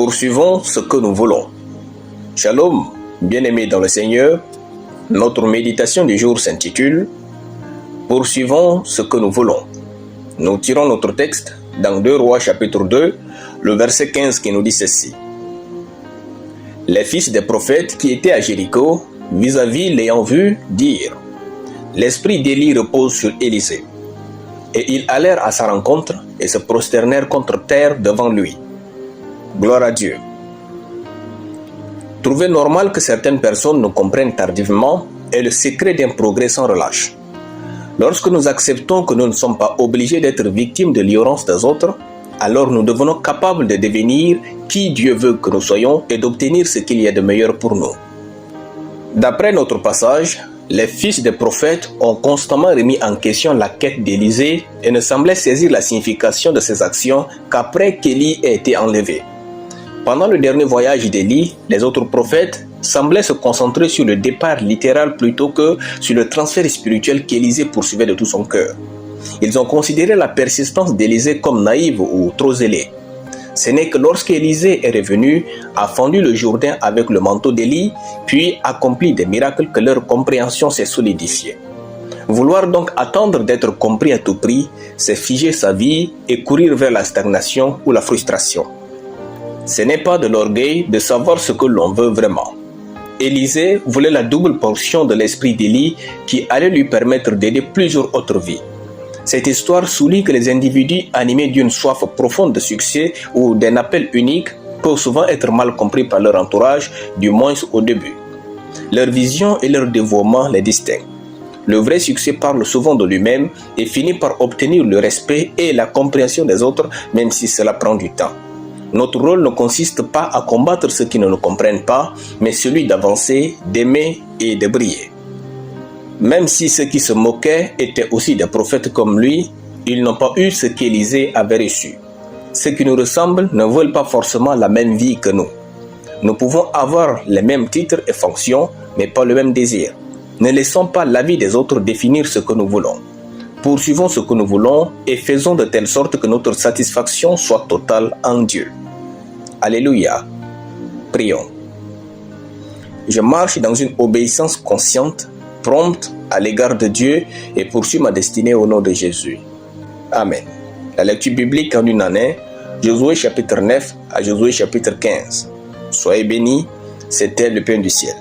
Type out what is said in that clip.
Poursuivons ce que nous voulons. Shalom, bien-aimés dans le Seigneur, notre méditation du jour s'intitule « Poursuivons ce que nous voulons ». Nous tirons notre texte dans 2 Rois chapitre 2, le verset 15 qui nous dit ceci. Les fils des prophètes qui étaient à Jéricho, vis-à-vis l'ayant vu, dirent « L'esprit d'Élie repose sur Élisée. » Et ils allèrent à sa rencontre et se prosternèrent contre terre devant lui. Gloire à Dieu. Trouvez normal que certaines personnes nous comprennent tardivement est le secret d'un progrès sans relâche. Lorsque nous acceptons que nous ne sommes pas obligés d'être victimes de l'ignorance des autres, alors nous devenons capables de devenir qui Dieu veut que nous soyons et d'obtenir ce qu'il y a de meilleur pour nous. D'après notre passage, les fils des prophètes ont constamment remis en question la quête d'Élisée et ne semblaient saisir la signification de ses actions qu'après qu'Élie ait été enlevé. Pendant le dernier voyage d'Élie, les autres prophètes semblaient se concentrer sur le départ littéral plutôt que sur le transfert spirituel qu'Élisée poursuivait de tout son cœur. Ils ont considéré la persistance d'Élisée comme naïve ou trop zélée. Ce n'est que lorsqu'Élisée est revenu, a fendu le Jourdain avec le manteau d'Élie, puis accompli des miracles que leur compréhension s'est solidifiée. Vouloir donc attendre d'être compris à tout prix, c'est figer sa vie et courir vers la stagnation ou la frustration. Ce n'est pas de l'orgueil de savoir ce que l'on veut vraiment. Élisée voulait la double portion de l'esprit d'Élie qui allait lui permettre d'aider plusieurs autres vies. Cette histoire souligne que les individus animés d'une soif profonde de succès ou d'un appel unique peuvent souvent être mal compris par leur entourage, du moins au début. Leur vision et leur dévouement les distinguent. Le vrai succès parle souvent de lui-même et finit par obtenir le respect et la compréhension des autres, même si cela prend du temps. Notre rôle ne consiste pas à combattre ceux qui ne nous comprennent pas, mais celui d'avancer, d'aimer et de briller. Même si ceux qui se moquaient étaient aussi des prophètes comme lui, ils n'ont pas eu ce qu'Élisée avait reçu. Ceux qui nous ressemblent ne veulent pas forcément la même vie que nous. Nous pouvons avoir les mêmes titres et fonctions, mais pas le même désir. Ne laissons pas la vie des autres définir ce que nous voulons. Poursuivons ce que nous voulons et faisons de telle sorte que notre satisfaction soit totale en Dieu. Alléluia. Prions. Je marche dans une obéissance consciente, prompte à l'égard de Dieu et poursuis ma destinée au nom de Jésus. Amen. La lecture biblique en une année, Josué chapitre 9 à Josué chapitre 15. Soyez bénis, c'était le pain du ciel.